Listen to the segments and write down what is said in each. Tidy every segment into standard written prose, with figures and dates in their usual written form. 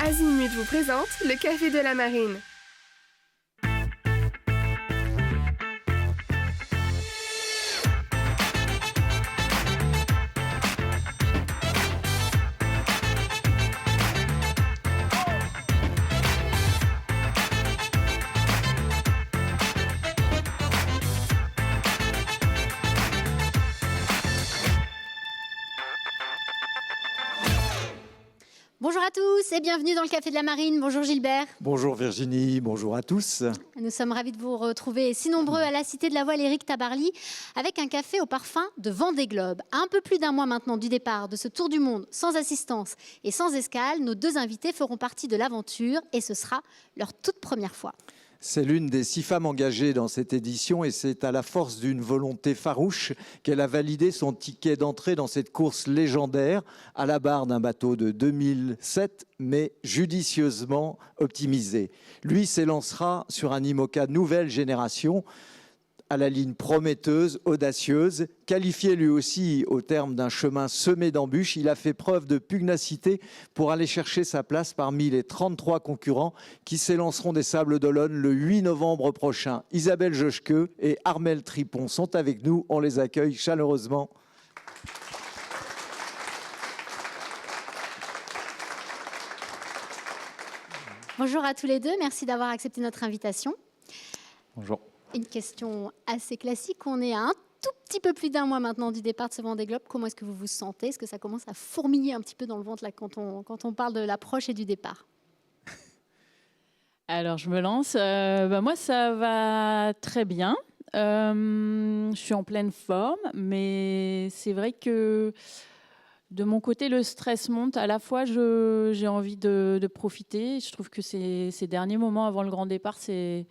Azimut vous présente le Café de la Marine. Bonjour à tous et bienvenue dans le Café de la Marine. Bonjour Gilbert. Bonjour Virginie, bonjour à tous. Nous sommes ravis de vous retrouver si nombreux à la Cité de la Voile Éric Tabarly avec un café au parfum de Vendée Globe. À un peu plus d'un mois maintenant du départ de ce tour du monde sans assistance et sans escale, nos deux invités feront partie de l'aventure et ce sera leur toute première fois. C'est l'une des 6 femmes engagées dans cette édition et c'est à la force d'une volonté farouche qu'elle a validé son ticket d'entrée dans cette course légendaire à la barre d'un bateau de 2007 mais judicieusement optimisé. Lui s'élancera sur un IMOCA nouvelle génération à la ligne prometteuse, audacieuse, qualifié lui aussi au terme d'un chemin semé d'embûches. Il a fait preuve de pugnacité pour aller chercher sa place parmi les 33 concurrents qui s'élanceront des Sables d'Olonne le 8 novembre prochain. Isabelle Joschke et Armelle Tripon sont avec nous. On les accueille chaleureusement. Bonjour à tous les deux, merci d'avoir accepté notre invitation. Bonjour. Une question assez classique, on est à un tout petit peu plus d'un mois maintenant du départ de ce Vendée Globe. Comment est-ce que vous vous sentez? Est-ce que ça commence à fourmiller un petit peu dans le ventre là, quand on parle de l'approche et du départ? Alors, je me lance. Moi, ça va très bien. Je suis en pleine forme, mais c'est vrai que de mon côté, le stress monte. À la fois, j'ai envie de profiter. Je trouve que ces derniers moments avant le grand départ, c'est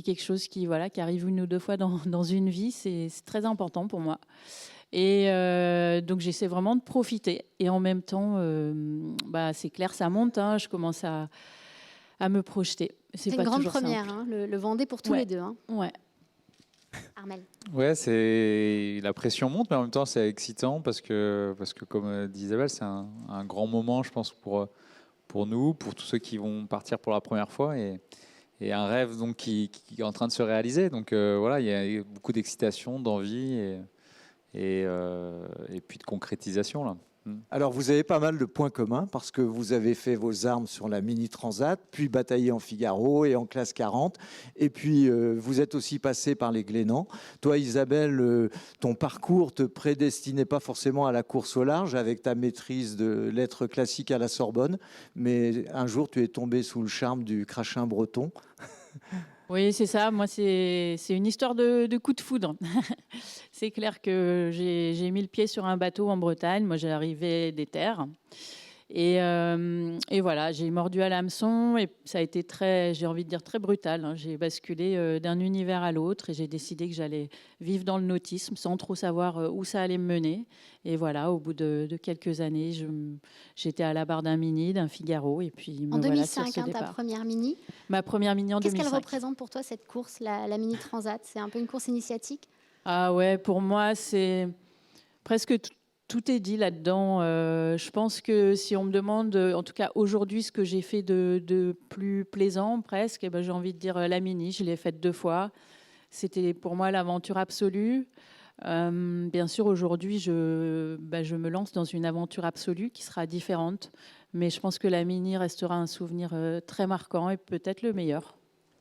quelque chose qui arrive une ou deux fois dans une vie. C'est très important pour moi. Et donc, j'essaie vraiment de profiter. Et en même temps, c'est clair, ça monte. Hein. Je commence à me projeter. C'est une grande première, hein, le Vendée pour tous les deux. Hein. Ouais. Armelle. Ouais, la pression monte, mais en même temps, c'est excitant parce que comme dit Isabelle, c'est un grand moment, je pense, pour nous, pour tous ceux qui vont partir pour la première fois. Et un rêve donc, qui est en train de se réaliser. Donc voilà, il y a beaucoup d'excitation, d'envie et puis de concrétisation là. Alors, vous avez pas mal de points communs parce que vous avez fait vos armes sur la Mini Transat, puis bataillé en Figaro et en classe 40. Et puis, vous êtes aussi passé par les Glénans. Toi, Isabelle, ton parcours te prédestinait pas forcément à la course au large avec ta maîtrise de lettres classiques à la Sorbonne. Mais un jour, tu es tombé sous le charme du crachin breton. Oui, c'est ça. Moi, c'est une histoire de coup de foudre. C'est clair que j'ai mis le pied sur un bateau en Bretagne. Moi, j'arrivais des terres. Et voilà, j'ai mordu à l'hameçon et ça a été j'ai envie de dire, très brutal. Hein. J'ai basculé d'un univers à l'autre et j'ai décidé que j'allais vivre dans le nautisme sans trop savoir où ça allait me mener. Et voilà, au bout de quelques années, j'étais à la barre d'un Mini, d'un Figaro. Et puis, en 2005, voilà, ta première Mini. Ma première Mini en 2005. Qu'est-ce qu'elle représente pour toi, cette course, la Mini Transat? C'est un peu une course initiatique? Ah ouais, pour moi, c'est presque tout est dit là-dedans. Je pense que si on me demande, en tout cas aujourd'hui, ce que j'ai fait de plus plaisant presque, j'ai envie de dire la Mini. Je l'ai faite 2 fois. C'était pour moi l'aventure absolue. Bien sûr, aujourd'hui, je me lance dans une aventure absolue qui sera différente. Mais je pense que la Mini restera un souvenir très marquant et peut-être le meilleur.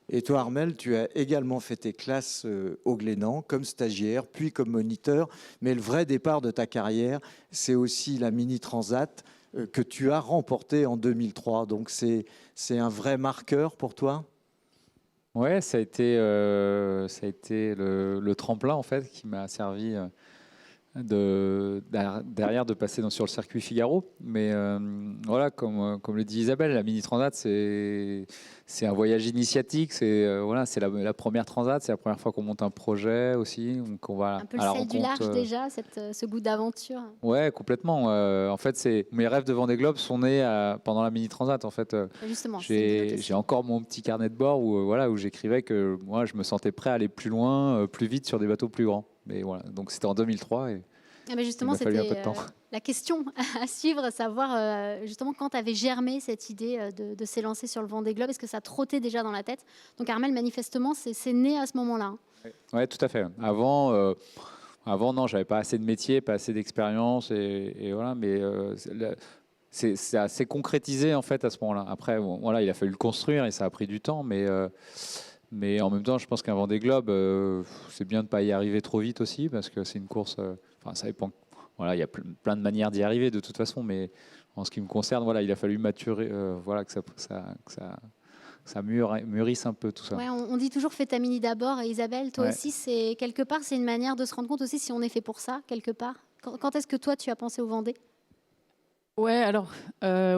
Et toi, Armelle, tu as également fait tes classes au Glénan, comme stagiaire, puis comme moniteur. Mais le vrai départ de ta carrière, c'est aussi la Mini Transat que tu as remportée en 2003. Donc, c'est un vrai marqueur pour toi? Ouais, ça a été le tremplin en fait qui m'a servi derrière de passer sur le circuit Figaro. Mais voilà, comme le dit Isabelle, la Mini Transat, c'est un voyage initiatique. C'est la première Transat, c'est la première fois qu'on monte un projet aussi. Donc on va un peu à la le sel du rencontre, large déjà, ce goût d'aventure. Ouais, complètement. En fait, mes rêves de Vendée Globe sont nés pendant la Mini Transat. En fait, justement, j'ai encore mon petit carnet de bord où j'écrivais que moi, je me sentais prêt à aller plus loin, plus vite sur des bateaux plus grands. Mais voilà, donc c'était en 2003 et Ah, mais justement, Il m'a fallu un peu c'était de temps. la question à suivre, savoir justement quand avait germé cette idée de s'élancer sur le Vendée Globe. Est-ce que ça trottait déjà dans la tête? Donc Armel, manifestement, c'est né à ce moment-là. Ouais, tout à fait. Avant, non, j'avais pas assez de métier, pas assez d'expérience, et voilà. Mais c'est assez concrétisé en fait à ce moment-là. Après, bon, voilà, il a fallu le construire et ça a pris du temps, mais en même temps, je pense qu'un Vendée Globe, c'est bien de pas y arriver trop vite aussi, parce que c'est une course. Enfin, ça dépend. Voilà, il y a plein de manières d'y arriver de toute façon, mais en ce qui me concerne, voilà, il a fallu maturer, voilà, que ça mûrisse un peu tout ça. Ouais, on dit toujours fais ta mini d'abord. Et Isabelle, toi Ouais. aussi, c'est quelque part, c'est une manière de se rendre compte aussi si on est fait pour ça, quelque part. Quand est-ce que toi, tu as pensé au Vendée? Ouais, alors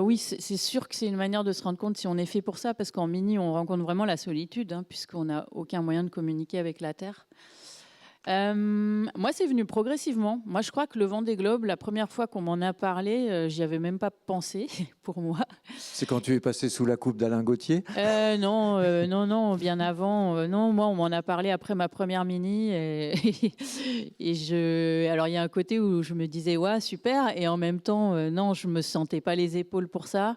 oui, c'est sûr que c'est une manière de se rendre compte si on est fait pour ça, parce qu'en mini, on rencontre vraiment la solitude, hein, puisqu'on n'a aucun moyen de communiquer avec la Terre. Moi, c'est venu progressivement. Moi, je crois que le Vendée Globe, la première fois qu'on m'en a parlé, j'y avais même pas pensé pour moi. C'est quand tu es passé sous la coupe d'Alain Gauthier? Non, bien avant. Non, moi, on m'en a parlé après ma première mini. Alors, il y a un côté où je me disais, ouais, super. Et en même temps, non, je me sentais pas les épaules pour ça.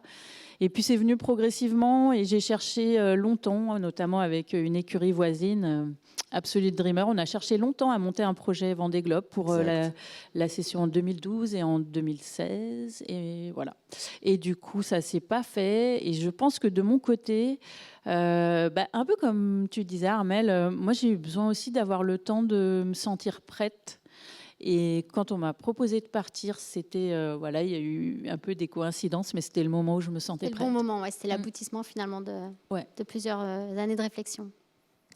Et puis, c'est venu progressivement et j'ai cherché longtemps, notamment avec une écurie voisine, Absolute Dreamer. On a cherché longtemps à monter un projet Vendée Globe pour la session en 2012 et en 2016. Et voilà. Et du coup, ça s'est pas fait. Et je pense que de mon côté, un peu comme tu disais, Armel, moi, j'ai eu besoin aussi d'avoir le temps de me sentir prête. Et quand on m'a proposé de partir, c'était voilà, il y a eu un peu des coïncidences, mais c'était le moment où je me sentais C'était le prête. bon moment, ouais, c'était l'aboutissement finalement de plusieurs années de réflexion.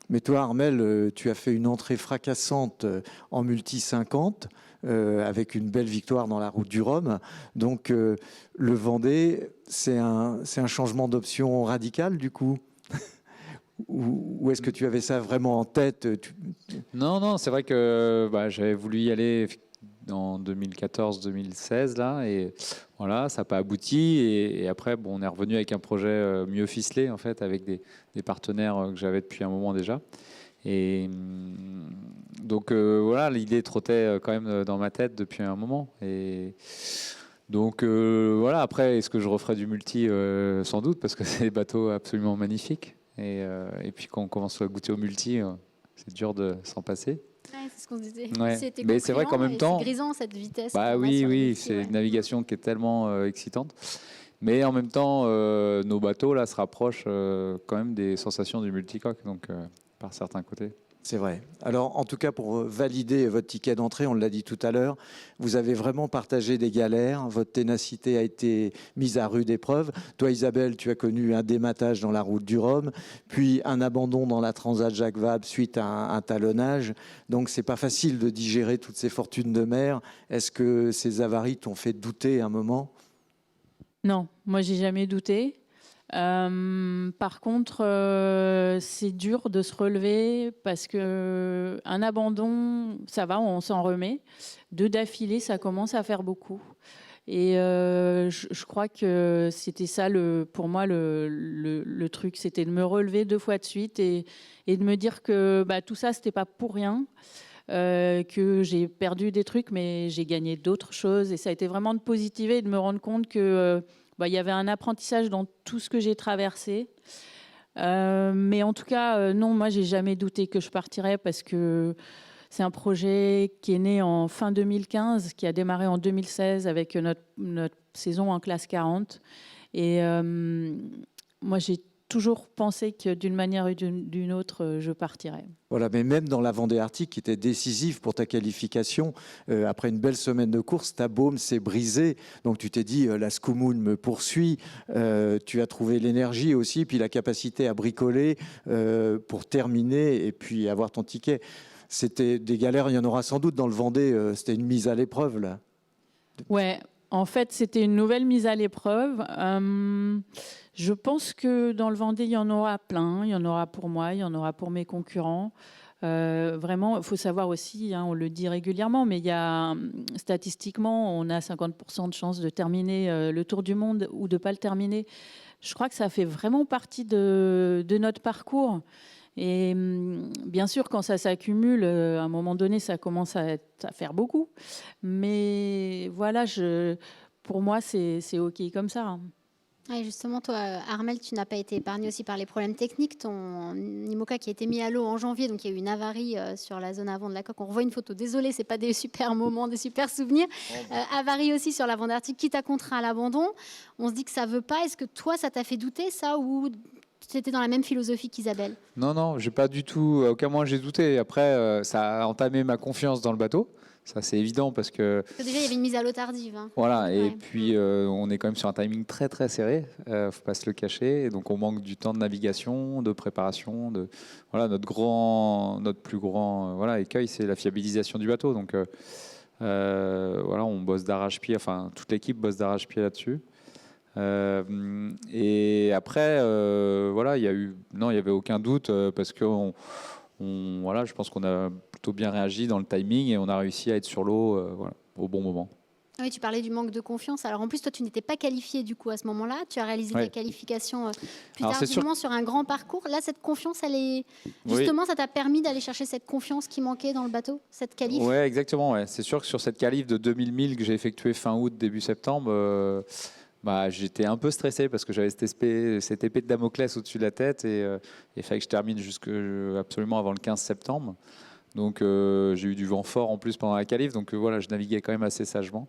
Mais toi, Armel, tu as fait une entrée fracassante en multi 50 avec une belle victoire dans la Route du Rhum. Donc, le Vendée, c'est un changement d'option radical du coup? Ou est-ce que tu avais ça vraiment en tête? Non, c'est vrai que j'avais voulu y aller en 2014-2016 là, et voilà, ça n'a pas abouti. Et après, bon, on est revenu avec un projet mieux ficelé en fait, avec des partenaires que j'avais depuis un moment déjà. Et donc voilà, l'idée trottait quand même dans ma tête depuis un moment. Et donc voilà, après, est-ce que je referai du multi? Sans doute, parce que c'est des bateaux absolument magnifiques. Et puis quand on commence à goûter au multi, c'est dur de s'en passer. Ouais, c'est ce qu'on disait. Ouais. C'était Mais c'est vrai qu'en même temps, c'est grisant cette vitesse. bah qu'on a sur les oui, multis, c'est ouais. une navigation qui est tellement excitante. Mais en même temps, nos bateaux là se rapprochent quand même des sensations du multicoque, donc par certains côtés. C'est vrai. Alors, en tout cas, pour valider votre ticket d'entrée, on l'a dit tout à l'heure, vous avez vraiment partagé des galères. Votre ténacité a été mise à rude épreuve. Toi, Isabelle, tu as connu un dématage dans la Route du Rhum, puis un abandon dans la Transat Jacques Vabre suite à un talonnage. Donc, c'est pas facile de digérer toutes ces fortunes de mer. Est-ce que ces avaries t'ont fait douter un moment? Non, moi, j'ai jamais douté. Par contre, c'est dur de se relever parce que un abandon, ça va, on s'en remet. Deux d'affilée, ça commence à faire beaucoup. Et je crois que c'était ça, pour moi, le truc, c'était de me relever 2 fois de suite et de me dire que tout ça, c'était pas pour rien. Que j'ai perdu des trucs, mais j'ai gagné d'autres choses. Et ça a été vraiment de positiver et de me rendre compte que il y avait un apprentissage dans tout ce que j'ai traversé. Mais en tout cas, non, moi, j'ai jamais douté que je partirais parce que c'est un projet qui est né en fin 2015, qui a démarré en 2016 avec notre saison en classe 40. Et moi, j'ai toujours pensé que d'une manière ou d'une autre, je partirais. Voilà, mais même dans la Vendée Arctique, qui était décisive pour ta qualification, après une belle semaine de course, ta baume s'est brisée. Donc tu t'es dit, la Scoumoun me poursuit. Tu as trouvé l'énergie aussi, puis la capacité à bricoler pour terminer et puis avoir ton ticket. C'était des galères, il y en aura sans doute dans le Vendée. C'était une mise à l'épreuve, là. Ouais, en fait, c'était une nouvelle mise à l'épreuve. Je pense que dans le Vendée, il y en aura plein. Il y en aura pour moi, il y en aura pour mes concurrents. Vraiment, il faut savoir aussi, on le dit régulièrement, mais statistiquement, on a 50% de chances de terminer le Tour du Monde ou de ne pas le terminer. Je crois que ça fait vraiment partie de notre parcours. Et bien sûr, quand ça s'accumule, à un moment donné, ça commence à faire beaucoup. Mais voilà, pour moi, c'est OK comme ça. Hein. Ouais, justement, toi, Armel, tu n'as pas été épargné aussi par les problèmes techniques. Ton IMOCA qui a été mis à l'eau en janvier, donc il y a eu une avarie sur la zone avant de la coque. On revoit une photo. Désolé, c'est pas des super moments, des super souvenirs. Avarie aussi sur l'avant d'article qui t'a contraint à l'abandon. On se dit que ça veut pas. Est-ce que toi, ça t'a fait douter, ça, ou tu étais dans la même philosophie qu'Isabelle? Non, j'ai pas du tout, à aucun moment j'ai douté. Après, ça a entamé ma confiance dans le bateau. Ça, c'est évident parce que. Parce que déjà, il y avait une mise à l'eau tardive. Hein. Voilà, et Ouais. puis on est quand même sur un timing très très serré, faut pas se le cacher. Et donc on manque du temps de navigation, de préparation, voilà notre plus grand voilà écueil, c'est la fiabilisation du bateau. Donc voilà, on bosse d'arrache-pied, enfin toute l'équipe bosse d'arrache-pied là-dessus. Et après voilà, il y avait aucun doute parce que voilà, je pense qu'on a plutôt bien réagi dans le timing et on a réussi à être sur l'eau voilà, au bon moment. Oui, tu parlais du manque de confiance. Alors en plus, toi, tu n'étais pas qualifié du coup à ce moment-là. Tu as réalisé ta qualification plus Alors, c'est tardivement sur un grand parcours. Là, cette confiance, elle est justement, ça t'a permis d'aller chercher cette confiance qui manquait dans le bateau, cette qualif. Oui, exactement. Ouais. C'est sûr que sur cette qualif de 2000 milles que j'ai effectuée fin août, début septembre, j'étais un peu stressé parce que j'avais cette épée de Damoclès au-dessus de la tête et il fallait que je termine absolument avant le 15 septembre. Donc j'ai eu du vent fort en plus pendant la qualif, donc voilà, je naviguais quand même assez sagement.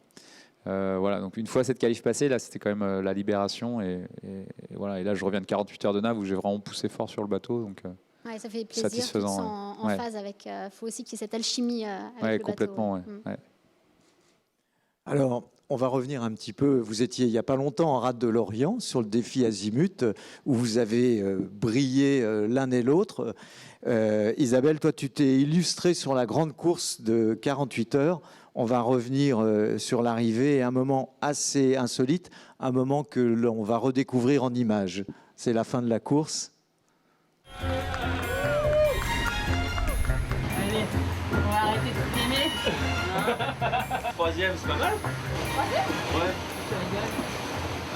Voilà, donc une fois cette qualif passée, là c'était quand même la libération et voilà. Et là je reviens de 48 heures de nav où j'ai vraiment poussé fort sur le bateau, donc Ouais, ça fait plaisir. satisfaisant. Tu te sens en phase avec. Faut aussi qu'il y ait cette alchimie avec Ouais, le complètement. bateau. Ouais. Alors, on va revenir un petit peu. Vous étiez il n'y a pas longtemps en rade de l'Orient sur le défi Azimut, où vous avez brillé l'un et l'autre. Isabelle, toi, tu t'es illustrée sur la grande course de 48 heures. On va revenir sur l'arrivée, un moment assez insolite, un moment que l'on va redécouvrir en images. C'est la fin de la course. Allez, on va arrêter de filmer. Troisième, c'est pas mal. Troisième? Ouais.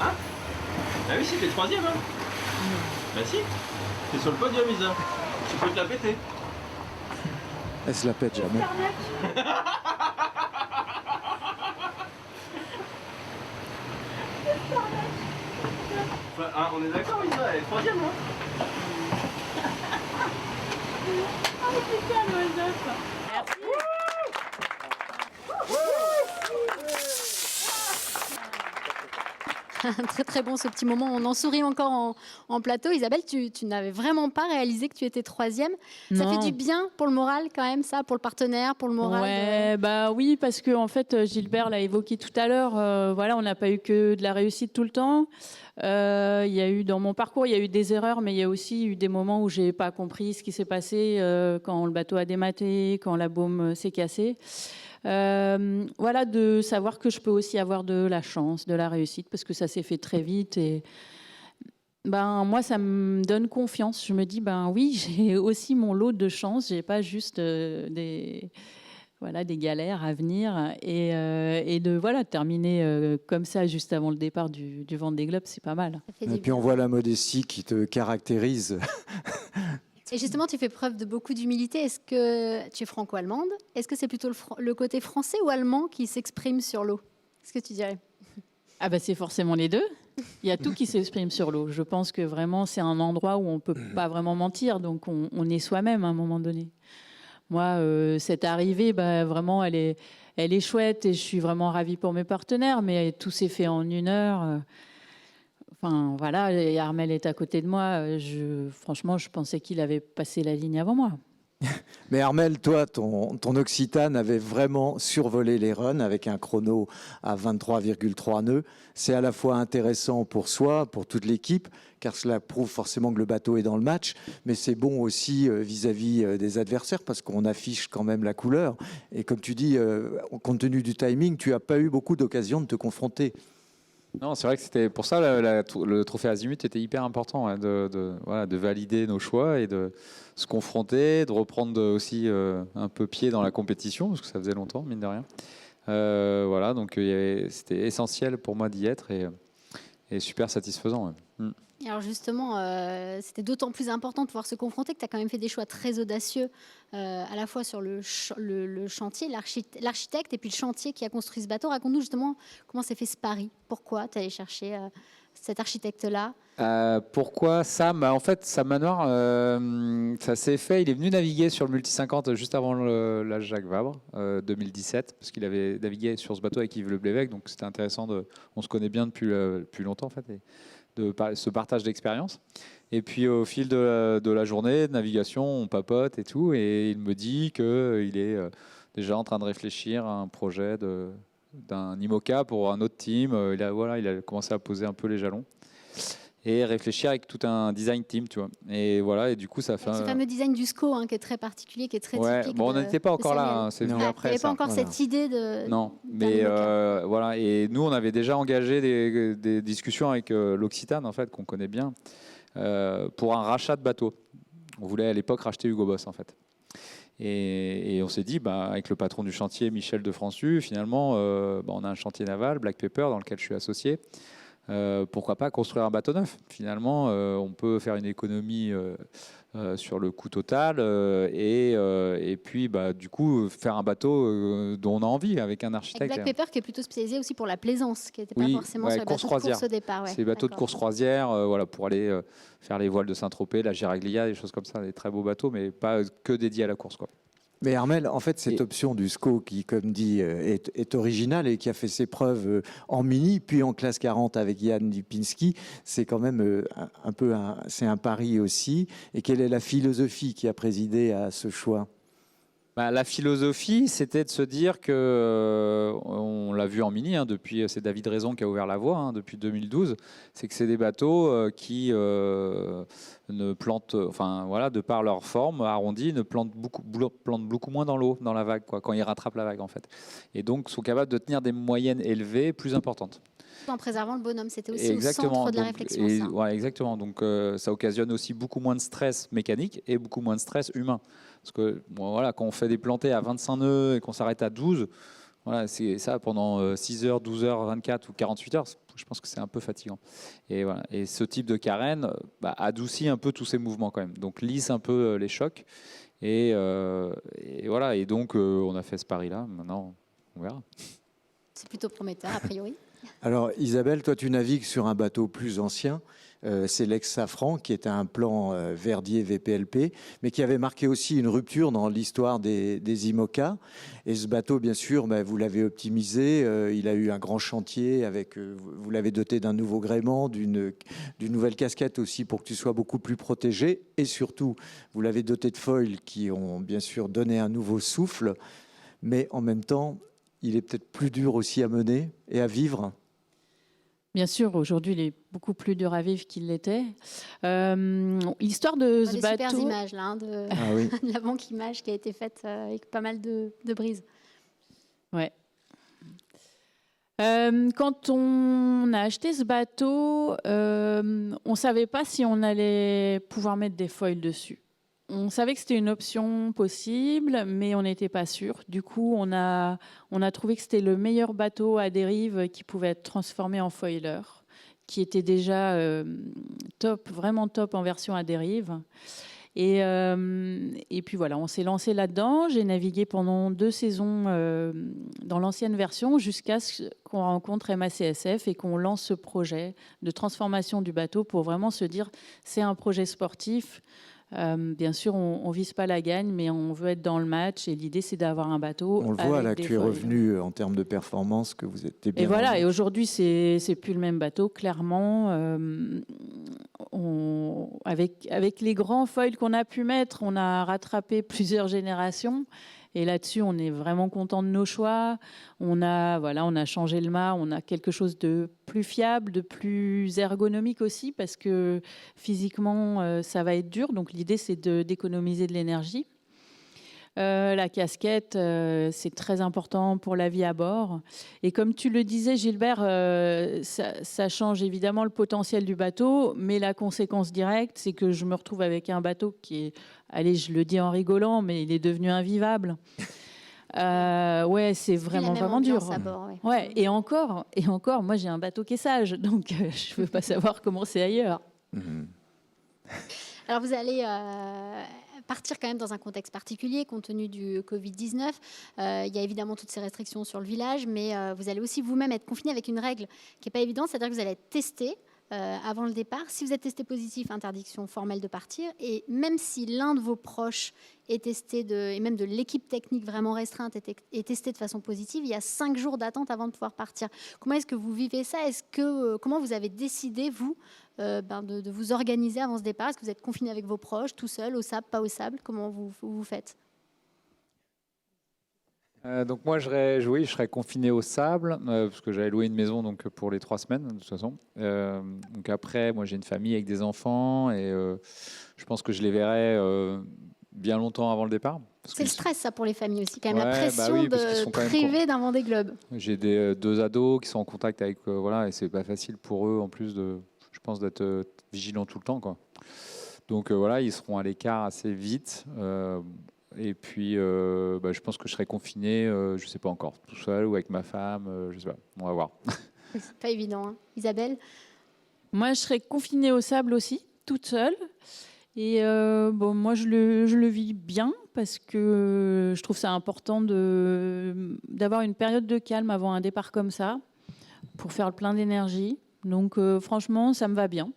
Hein? Bah oui, si, t'es troisième, hein. Bah si, t'es sur le podium, Isa. Tu peux te la péter. Elle se la pète jamais. Enfin, hein, on est d'accord, Isa, elle est troisième, hein. Très très bon ce petit moment. On en sourit encore en plateau. Isabelle, tu n'avais vraiment pas réalisé que tu étais troisième. Ça Non. fait du bien pour le moral quand même, ça, pour le partenaire, pour le moral. Ouais, bah oui, parce que en fait, Gilbert l'a évoqué tout à l'heure. Voilà, on n'a pas eu que de la réussite tout le temps. Il y a eu dans mon parcours, il y a eu des erreurs, mais il y a aussi eu des moments où j'ai pas compris ce qui s'est passé quand le bateau a dématé, quand la baume s'est cassée. Voilà, de savoir que je peux aussi avoir de la chance, de la réussite, parce que ça s'est fait très vite et moi ça me donne confiance. Je me dis oui, j'ai aussi mon lot de chance, j'ai pas juste des galères à venir et de terminer comme ça juste avant le départ du Vendée Globe, c'est pas mal. Ça fait Et du puis bien. on voit la modestie qui te caractérise. Et justement, tu fais preuve de beaucoup d'humilité. Est-ce que tu es franco-allemande? Est-ce que c'est plutôt le côté français ou allemand qui s'exprime sur l'eau? Qu'est-ce que tu dirais? Ah c'est forcément les deux. Il y a tout qui s'exprime sur l'eau. Je pense que vraiment c'est un endroit où on peut pas vraiment mentir, donc on est soi-même à un moment donné. Moi, cette arrivée, vraiment, elle est chouette et je suis vraiment ravie pour mes partenaires, mais tout s'est fait en 1 heure. Enfin, voilà, et Armel est à côté de moi. Franchement, je pensais qu'il avait passé la ligne avant moi. Mais Armel, toi, ton Occitane avait vraiment survolé les runs avec un chrono à 23,3 nœuds. C'est à la fois intéressant pour soi, pour toute l'équipe, car cela prouve forcément que le bateau est dans le match, mais c'est bon aussi vis-à-vis des adversaires parce qu'on affiche quand même la couleur. Et comme tu dis, compte tenu du timing, tu n'as pas eu beaucoup d'occasions de te confronter. Non, c'est vrai que c'était pour ça le trophée Azimut était hyper important, hein, de valider nos choix et de se confronter, de reprendre aussi un peu pied dans la compétition parce que ça faisait longtemps, mine de rien. Donc c'était essentiel pour moi d'y être et super satisfaisant. Ouais. Et Alors justement, c'était d'autant plus important de pouvoir se confronter que tu as quand même fait des choix très audacieux, à la fois sur le chantier, l'architecte et puis le chantier qui a construit ce bateau. Raconte-nous justement comment s'est fait ce pari. Pourquoi tu es allé chercher cet architecte-là? Pourquoi Sam? En fait, Sam Manoir, ça s'est fait. Il est venu naviguer sur le Multi 50 juste avant la Jacques Vabre, 2017, parce qu'il avait navigué sur ce bateau avec Yves Le Blévêque, donc c'était intéressant. On se connaît bien depuis longtemps, en fait, et ce partage d'expérience. Et puis au fil de la journée de navigation, on papote et tout, et il me dit qu'il est déjà en train de réfléchir à un projet d'un IMOCA pour un autre team. Il a commencé à poser un peu les jalons et réfléchir avec tout un design team, tu vois. Et voilà, et du coup, ça fait Ce fameux design du SCO, qui est très particulier, qui est très typique. Bon, on n'était pas encore là, hein, c'est venu après. Il n'y avait ça. pas encore cette idée de. Non, mais voilà. Et nous, on avait déjà engagé des discussions avec l'Occitane, en fait, qu'on connaît bien, pour un rachat de bateau. On voulait à l'époque racheter Hugo Boss, en fait. Et on s'est dit, avec le patron du chantier, Michel de Francu, finalement, on a un chantier naval, Black Pepper, dans lequel je suis associé. Pourquoi pas construire un bateau neuf? Finalement, on peut faire une économie sur le coût total et puis du coup faire un bateau dont on a envie avec un architecte. Avec Black Pepper qui est plutôt spécialisé aussi pour la plaisance, qui n'était pas forcément sur les bateaux de course au départ. C'est les bateaux de course croisière, pour aller faire les voiles de Saint-Tropez, la Giraglia, des choses comme ça, des très beaux bateaux, mais pas que dédiés à la course, quoi. Mais Armel, en fait, cette option du SCO qui, comme dit, est originale et qui a fait ses preuves en mini, puis en classe 40 avec Yann Lipinski, c'est quand même c'est un pari aussi. Et quelle est la philosophie qui a présidé à ce choix? La philosophie, c'était de se dire que, on l'a vu en mini, c'est David Raison qui a ouvert la voie depuis 2012, c'est que c'est des bateaux qui ne plantent, de par leur forme arrondie, ne plantent beaucoup moins dans l'eau, dans la vague, quand ils rattrapent la vague en fait. Et donc sont capables de tenir des moyennes élevées plus importantes. En préservant le bonhomme, c'était aussi au centre de la réflexion. Exactement, donc ça occasionne aussi beaucoup moins de stress mécanique et beaucoup moins de stress humain. Parce que quand on fait des plantées à 25 nœuds et qu'on s'arrête à 12, c'est ça pendant 6 heures, 12 heures, 24 ou 48 heures, je pense que c'est un peu fatigant. Et ce type de carène adoucit un peu tous ces mouvements quand même, donc lisse un peu les chocs. Et donc on a fait ce pari-là, maintenant on verra. C'est plutôt prometteur a priori. Alors Isabelle, toi tu navigues sur un bateau plus ancien, c'est l'ex-Safran qui était un plan Verdier VPLP, mais qui avait marqué aussi une rupture dans l'histoire des IMOCA. Et ce bateau, bien sûr, vous l'avez optimisé, il a eu un grand chantier, vous l'avez doté d'un nouveau gréement, d'une nouvelle casquette aussi pour que tu sois beaucoup plus protégé. Et surtout, vous l'avez doté de foils qui ont bien sûr donné un nouveau souffle, mais en même temps, il est peut-être plus dur aussi à mener et à vivre. Bien sûr, aujourd'hui, il est beaucoup plus dur à vivre qu'il l'était. L'histoire de ce bateau... Des super images, là, de la banque image qui a été faite avec pas mal de brises. Ouais. Quand on a acheté ce bateau, on ne savait pas si on allait pouvoir mettre des foils dessus. On savait que c'était une option possible, mais on n'était pas sûr. Du coup, on a trouvé que c'était le meilleur bateau à dérive qui pouvait être transformé en foiler, qui était déjà top, vraiment top en version à dérive. Et puis voilà, on s'est lancé là-dedans. J'ai navigué pendant 2 saisons dans l'ancienne version jusqu'à ce qu'on rencontre MACSF et qu'on lance ce projet de transformation du bateau pour vraiment se dire c'est un projet sportif. Bien sûr, on ne vise pas la gagne, mais on veut être dans le match. Et l'idée, c'est d'avoir un bateau. On le voit là que tu es revenu en termes de performance, que vous êtes bien. Et voilà. Et aujourd'hui, c'est plus le même bateau, clairement. Avec les grands foils qu'on a pu mettre, on a rattrapé plusieurs générations. Et là-dessus, on est vraiment content de nos choix. On a changé le mât, on a quelque chose de plus fiable, de plus ergonomique aussi, parce que physiquement, ça va être dur. Donc l'idée, c'est d'économiser de l'énergie. La casquette, c'est très important pour la vie à bord. Et comme tu le disais, Gilbert, ça change évidemment le potentiel du bateau, mais la conséquence directe, c'est que je me retrouve avec un bateau qui est, allez, je le dis en rigolant, mais il est devenu invivable. C'est vraiment dur. À bord, et encore, moi j'ai un bateau qui est sage, donc je ne veux pas savoir comment c'est ailleurs. Alors vous allez partir quand même dans un contexte particulier compte tenu du Covid-19. Il y a évidemment toutes ces restrictions sur le village, mais vous allez aussi vous-même être confiné avec une règle qui n'est pas évidente, c'est-à-dire que vous allez être testé avant le départ. Si vous êtes testé positif, interdiction formelle de partir. Et même si l'un de vos proches est testé, et même de l'équipe technique vraiment restreinte est testé de façon positive, il y a 5 jours d'attente avant de pouvoir partir. Comment est-ce que vous vivez ça? Comment vous avez décidé, vous, de vous organiser avant ce départ? Est-ce que vous êtes confiné avec vos proches, tout seul, au sable, pas au sable? Comment vous faites? Donc moi, je serais confiné au sable, parce que j'avais loué une maison donc, pour les 3 semaines, de toute façon. Donc après, moi j'ai une famille avec des enfants, et je pense que je les verrai bien longtemps avant le départ. C'est le stress, ça, pour les familles aussi, quand même, la Ouais, pression oui, parce qu'ils de sont quand même priver d'un Vendée Globe. J'ai 2 ados qui sont en contact avec, voilà, et c'est pas facile pour eux, en plus je pense, d'être vigilants tout le temps, quoi. Donc voilà, ils seront à l'écart assez vite. Et puis, je pense que je serai confiné, je ne sais pas encore, tout seul ou avec ma femme, je ne sais pas, on va voir. C'est pas évident, hein. Isabelle? Moi, je serais confinée au sable aussi, toute seule. Et moi, je le vis bien parce que je trouve ça important d'avoir une période de calme avant un départ comme ça, pour faire le plein d'énergie. Donc, franchement, ça me va bien.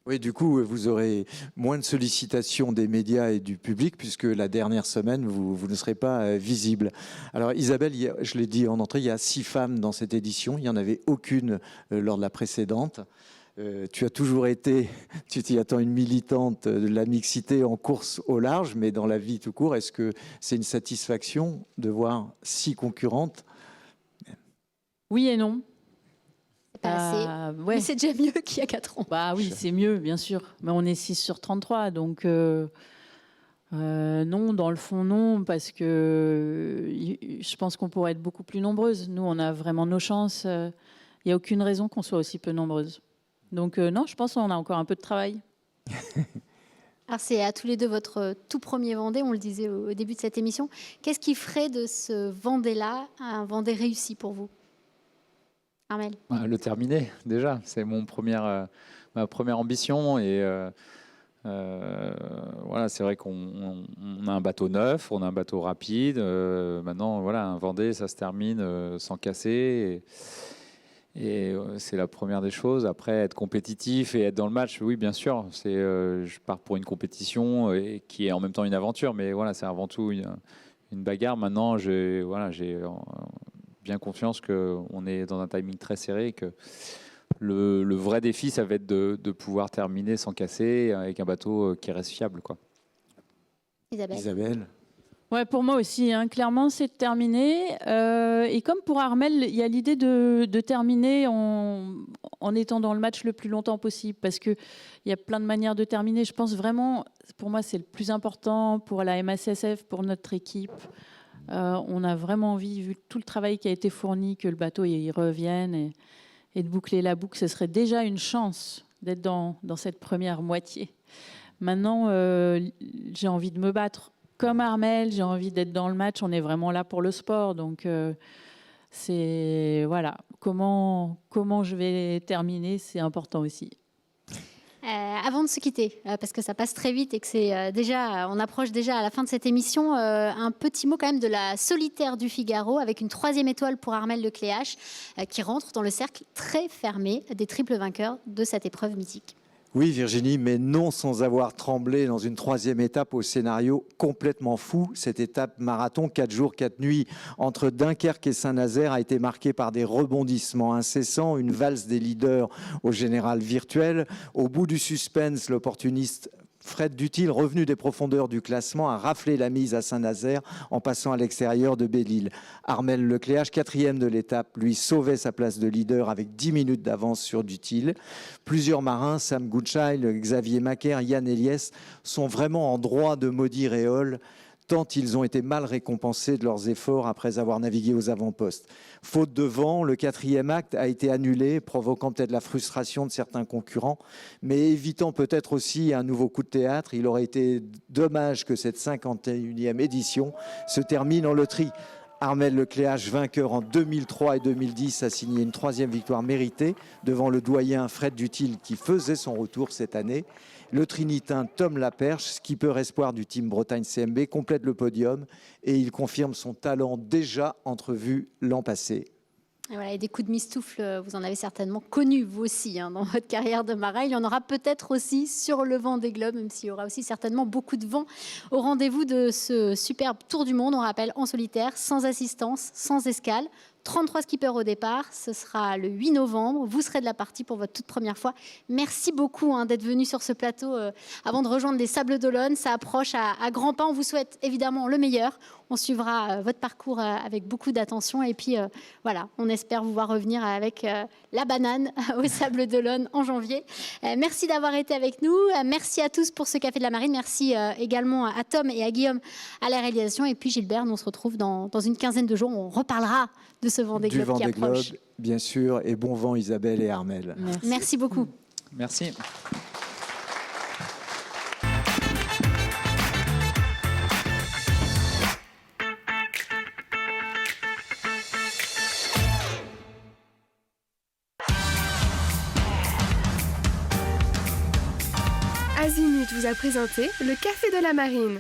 Oui, du coup, vous aurez moins de sollicitations des médias et du public, puisque la dernière semaine, vous ne serez pas visible. Alors, Isabelle, je l'ai dit en entrée, il y a 6 femmes dans cette édition. Il n'y en avait aucune lors de la précédente. Tu as toujours été, tu t'y attends, une militante de la mixité en course au large, mais dans la vie tout court, est-ce que c'est une satisfaction de voir 6 concurrentes? Oui et non. Pas assez. Ouais. Mais c'est déjà mieux qu'il y a 4 ans. Bah oui, c'est mieux, bien sûr. Mais on est 6 sur 33, donc non, dans le fond, non, parce que je pense qu'on pourrait être beaucoup plus nombreuses. Nous, on a vraiment nos chances. Il n'y a aucune raison qu'on soit aussi peu nombreuses. Donc non, je pense qu'on a encore un peu de travail. Alors c'est à tous les deux votre tout premier Vendée, on le disait au début de cette émission. Qu'est-ce qui ferait de ce Vendée-là un Vendée réussi pour vous? Armel? Le terminer, déjà, c'est ma première ambition. Et voilà, c'est vrai qu'on a un bateau neuf, on a un bateau rapide. Maintenant, voilà, un Vendée, ça se termine sans casser. Et c'est la première des choses. Après, être compétitif et être dans le match, oui, bien sûr. Je pars pour une compétition qui est en même temps une aventure. Mais voilà, c'est avant tout une bagarre. Maintenant, j'ai bien confiance qu'on est dans un timing très serré et que le vrai défi, ça va être de pouvoir terminer sans casser avec un bateau qui reste fiable, quoi. Isabelle? Ouais, pour moi aussi, hein, clairement, c'est de terminer. Et comme pour Armel, il y a l'idée de terminer en étant dans le match le plus longtemps possible, parce qu'il y a plein de manières de terminer. Je pense vraiment, pour moi, c'est le plus important pour la MACSF, pour notre équipe. On a vraiment envie, vu tout le travail qui a été fourni, que le bateau y revienne et de boucler la boucle. Ce serait déjà une chance d'être dans cette première moitié. Maintenant, j'ai envie de me battre comme Armel, j'ai envie d'être dans le match. On est vraiment là pour le sport. Donc, c'est voilà, comment je vais terminer, c'est important aussi. Avant de se quitter, parce que ça passe très vite et que c'est on approche déjà à la fin de cette émission, un petit mot quand même de la solitaire du Figaro, avec une 3e étoile pour Armel Lecléache, qui rentre dans le cercle très fermé des triples vainqueurs de cette épreuve mythique. Oui, Virginie, mais non sans avoir tremblé dans une 3e étape au scénario complètement fou. Cette étape marathon, 4 jours, 4 nuits, entre Dunkerque et Saint-Nazaire, a été marquée par des rebondissements incessants, une valse des leaders au général virtuel. Au bout du suspense, l'opportuniste Fred Dutil, revenu des profondeurs du classement, a raflé la mise à Saint-Nazaire en passant à l'extérieur de Belle-Île. Armel Lecléache, 4e de l'étape, lui sauvait sa place de leader avec 10 minutes d'avance sur Dutil. Plusieurs marins, Sam Goodchild, Xavier Macaire, Yann Eliès, sont vraiment en droit de maudire Éole, tant ils ont été mal récompensés de leurs efforts après avoir navigué aux avant-postes. Faute de vent, le 4e acte a été annulé, provoquant peut-être la frustration de certains concurrents, mais évitant peut-être aussi un nouveau coup de théâtre. Il aurait été dommage que cette 51e édition se termine en loterie. Armel Lecléache, vainqueur en 2003 et 2010, a signé une 3e victoire méritée devant le doyen Fred Dutil qui faisait son retour cette année. Le Trinitain Tom Laperche, skipper espoir du team Bretagne CMB, complète le podium et il confirme son talent déjà entrevu l'an passé. Et voilà, et des coups de mistoufle, vous en avez certainement connu vous aussi dans votre carrière de marin. Il y en aura peut-être aussi sur le Vendée Globe, même s'il y aura aussi certainement beaucoup de vent au rendez-vous de ce superbe Tour du Monde. On rappelle, en solitaire, sans assistance, sans escale. 33 skippers au départ, ce sera le 8 novembre. Vous serez de la partie pour votre toute première fois. Merci beaucoup d'être venu sur ce plateau avant de rejoindre les Sables d'Olonne. Ça approche à grands pas. On vous souhaite évidemment le meilleur. On suivra votre parcours avec beaucoup d'attention. Et puis voilà, on espère vous voir revenir avec la banane aux Sables d'Olonne en janvier. Merci d'avoir été avec nous. Merci à tous pour ce Café de la Marine. Merci également à Tom et à Guillaume à la réalisation. Et puis Gilbert, nous on se retrouve dans une quinzaine de jours. On reparlera de ce Vendée Globe qui approche. Globe, bien sûr, et bon vent Isabelle et Armel. Merci beaucoup. Merci. Azimut vous a présenté le Café de la Marine.